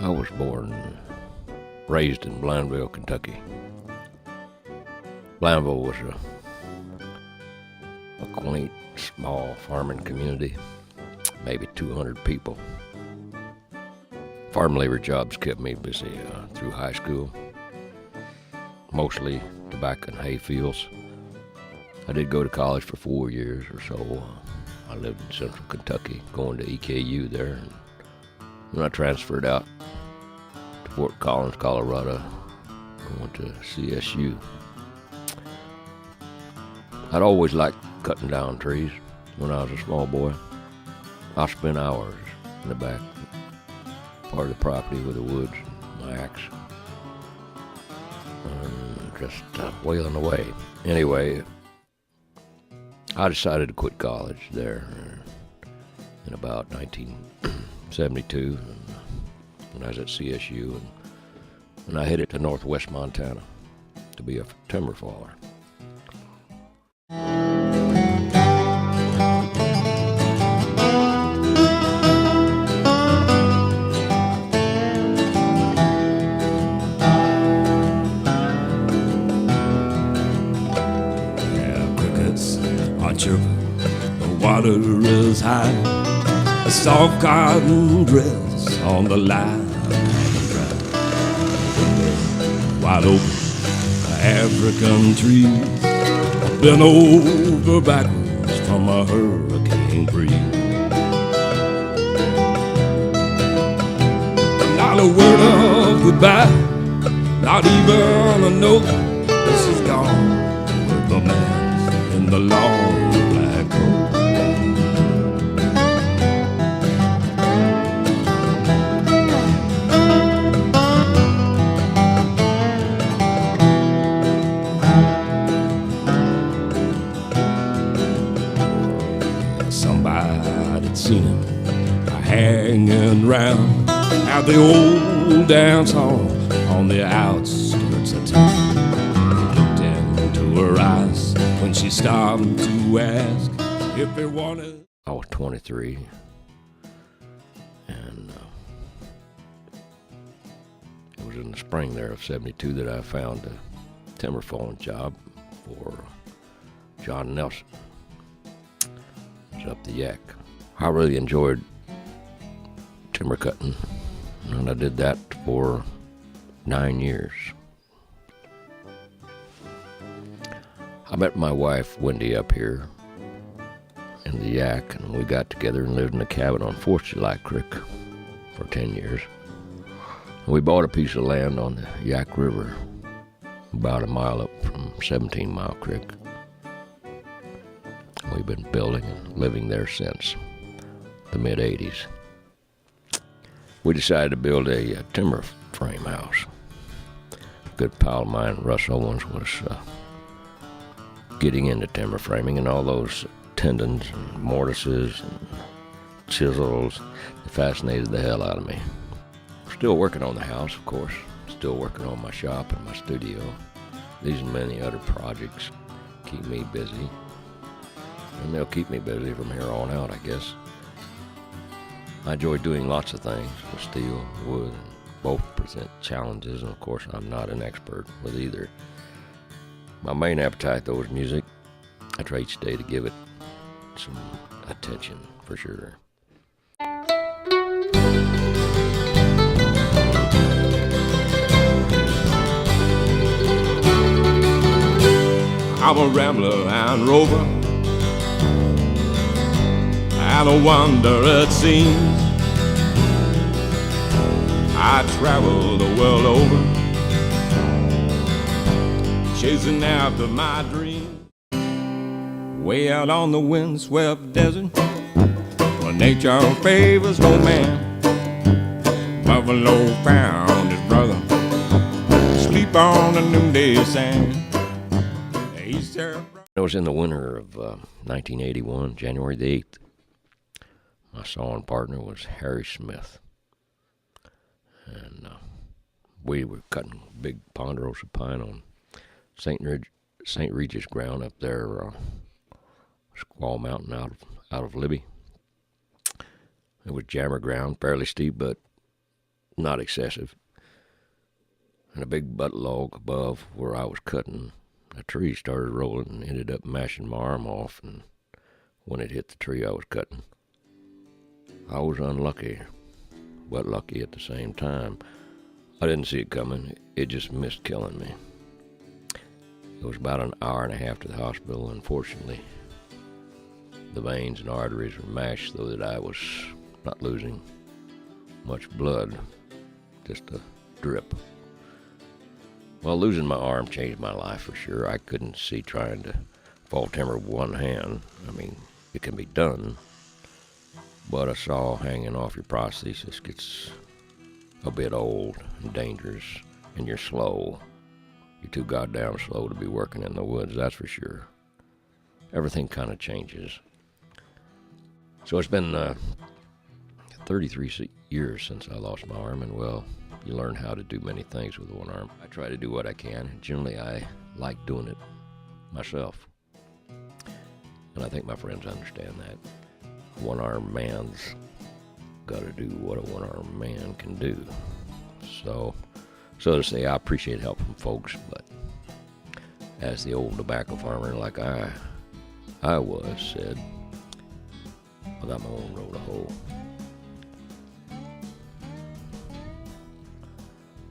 I was born and raised in Blandville, Kentucky. Blandville was a quaint, small farming community, maybe 200 people. Farm labor jobs kept me busy through high school, mostly tobacco and hay fields. I did go to college for 4 years or so. I lived in central Kentucky, going to EKU there. And then I transferred out to Fort Collins, Colorado, going to CSU. I'd always liked cutting down trees when I was a small boy. I spent hours in the back part of the property with the woods and my axe, and just wailing away. Anyway, I decided to quit college there in about 1972 when I was at CSU, and I headed to northwest Montana to be a timber faller. The water is high, a soft cotton dress on the line, wide open African trees, bent over backwards from a hurricane breeze. Not a word of goodbye, not even a note. This is gone with the man in the long black coat. Somebody'd seen him hanging round at the old dance hall on the outskirts of town. He looked into her eyes when she stopped to ask if they wanted. I was 23, and it was in the spring there of 72 that I found a timber falling job for John Nelson. It was up the Yak. I really enjoyed timber cutting, and I did that for 9 years. I met my wife, Wendy, up here in the Yak, and we got together and lived in a cabin on 4th July Creek for 10 years. And we bought a piece of land on the Yak River, about a mile up from 17 Mile Creek. We've been building and living there since the mid-'80s. We decided to build a timber frame house. A good pal of mine, Russ Owens, was getting into timber framing, and all those tendons and mortises and chisels fascinated the hell out of me. Still working on the house, of course. Still working on my shop and my studio. These and many other projects keep me busy, and they'll keep me busy from here on out, I guess. I enjoy doing lots of things with steel, wood, and Both present challenges, and of course I'm not an expert with either. My main appetite, though, is music. I try each day to give it some attention, for sure. I'm a rambler and rover, and a wanderer it seems. I travel the world over, chasing after my dreams. Way out on the windswept desert, where nature favors no man, Buffalo found his brother, sleep on the noonday sand. It was in the winter of 1981, January the 8th. My sawing partner was Harry Smith. And we were cutting big ponderosa pine on St. Regis ground up there, Squaw Mountain out of Libby. It was jammer ground, fairly steep, but not excessive. And a big butt log above where I was cutting, a tree started rolling and ended up mashing my arm off, and when it hit the tree I was cutting, I was unlucky, but lucky at the same time. I didn't see it coming. It just missed killing me. It was about an hour and a half to the hospital. Unfortunately, the veins and arteries were mashed so that I was not losing much blood, just a drip. Well, losing my arm changed my life for sure. I couldn't see trying to fall timber with one hand. I mean, it can be done, but a saw hanging off your prosthesis gets a bit old and dangerous, and you're slow. You're too goddamn slow to be working in the woods, that's for sure. Everything kind of changes. So it's been 33 years since I lost my arm, and well, you learn how to do many things with one arm. I try to do what I can, and generally I like doing it myself. And I think my friends understand that. One-armed man's got to do what a one-armed man can do. So to say, I appreciate help from folks, but as the old tobacco farmer like I was said, I got my own road to hoe.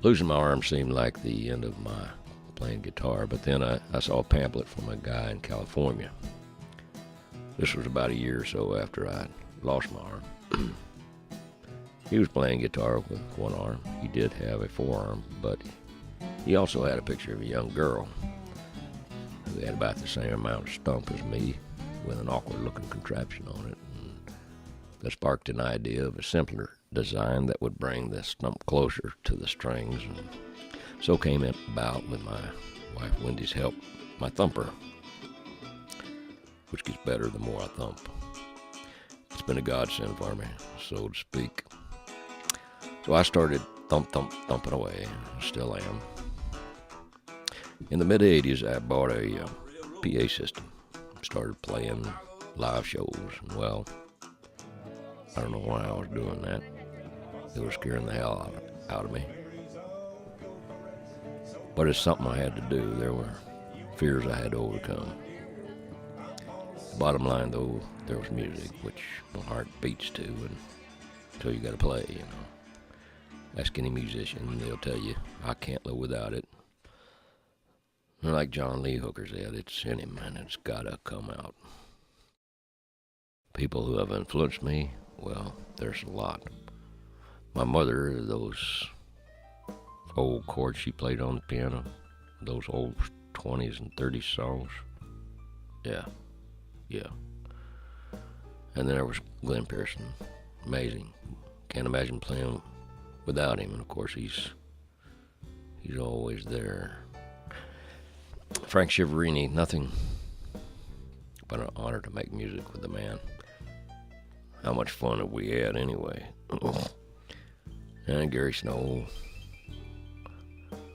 Losing my arm seemed like the end of my playing guitar, but then I saw a pamphlet from a guy in California. This was about a year or so after I lost my arm. He was playing guitar with one arm. He did have a forearm, but he also had a picture of a young girl who had about the same amount of stump as me, with an awkward-looking contraption on it. And that sparked an idea of a simpler design that would bring the stump closer to the strings, and so came it about with my wife Wendy's help, my thumper, which gets better the more I thump. It's been a godsend for me, so to speak. So I started thumping away, still am. In the mid-'80s, I bought a PA system, started playing live shows, and well, I don't know why I was doing that. It was scaring the hell out of me. But it's something I had to do. There were fears I had to overcome. Bottom line, though, there was music, which my heart beats to, and until you got to play, you know. Ask any musician, they'll tell you, I can't live without it. And like John Lee Hooker said, it's in him, and it's got to come out. People who have influenced me, well, there's a lot. My mother, those old chords she played on the piano, those old 20s and 30s songs, yeah. And then there was Glenn Pearson, amazing. Can't imagine playing without him, and of course he's always there. Frank Shiverini, nothing but an honor to make music with the man. How much fun have we had anyway? And Gary Snow,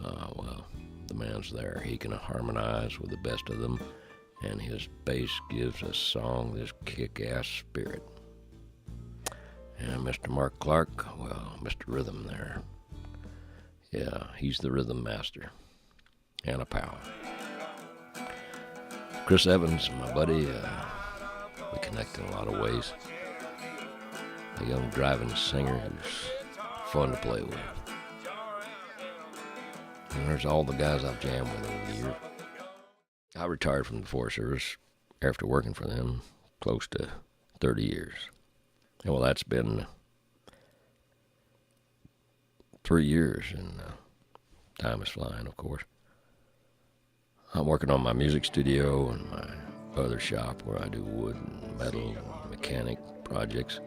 well, the man's there. He can harmonize with the best of them, and his bass gives a song this kick-ass spirit. And Mr. Mark Clark, well, Mr. Rhythm there. Yeah, he's the rhythm master and a pal. Chris Evans, my buddy, we connect in a lot of ways. A young driving singer who's fun to play with. And there's all the guys I've jammed with over the years. I retired from the Forest Service after working for them close to 30 years. And well, that's been 3 years, and time is flying, of course. I'm working on my music studio and my other shop where I do wood and metal and mechanic projects.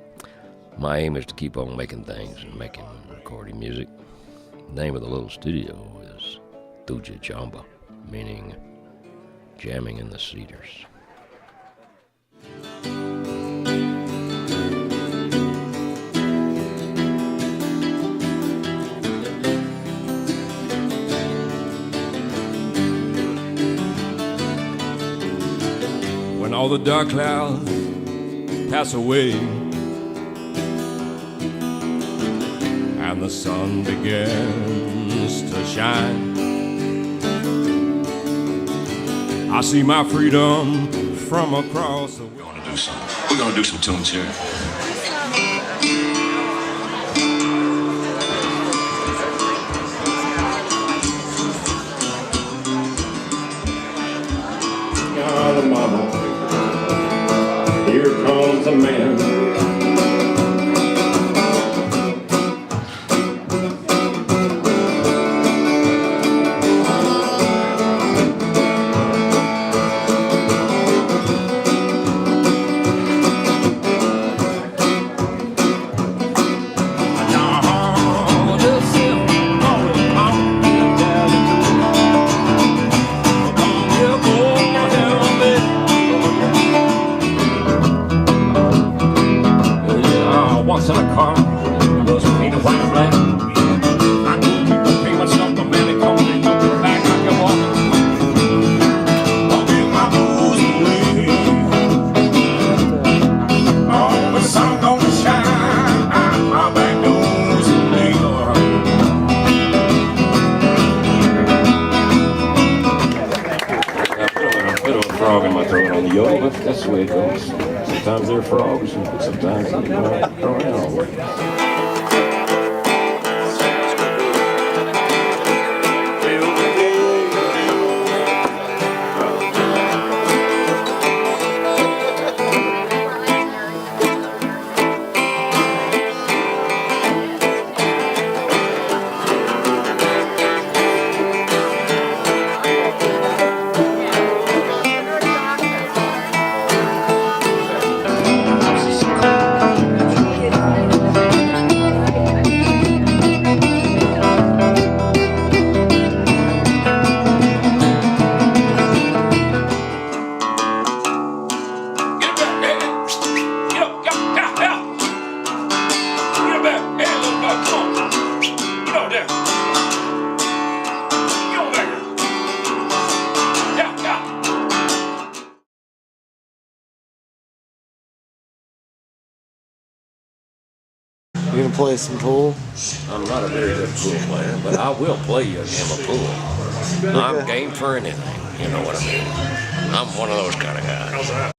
My aim is to keep on making things and making and recording music. The name of the little studio is Thuja Jamba, meaning jamming in the cedars. When all the dark clouds pass away and the sun begins to shine, I see my freedom from across the world. We're gonna do some tunes here. God of mama, here comes a man. Once in a car, those painted white and black. I knew people came and stopped the man and called me back. I can walk. I'll give my blues away. Oh, the sun gonna shine out my back doors and a bit of a frog in my throat on the yoga, but that's the way it goes. Sometimes they're frogs, and sometimes they go around. You gonna play some pool? I'm not a very good pool player, but I will play you a game of pool. I'm game for anything, you know what I mean? I'm one of those kind of guys.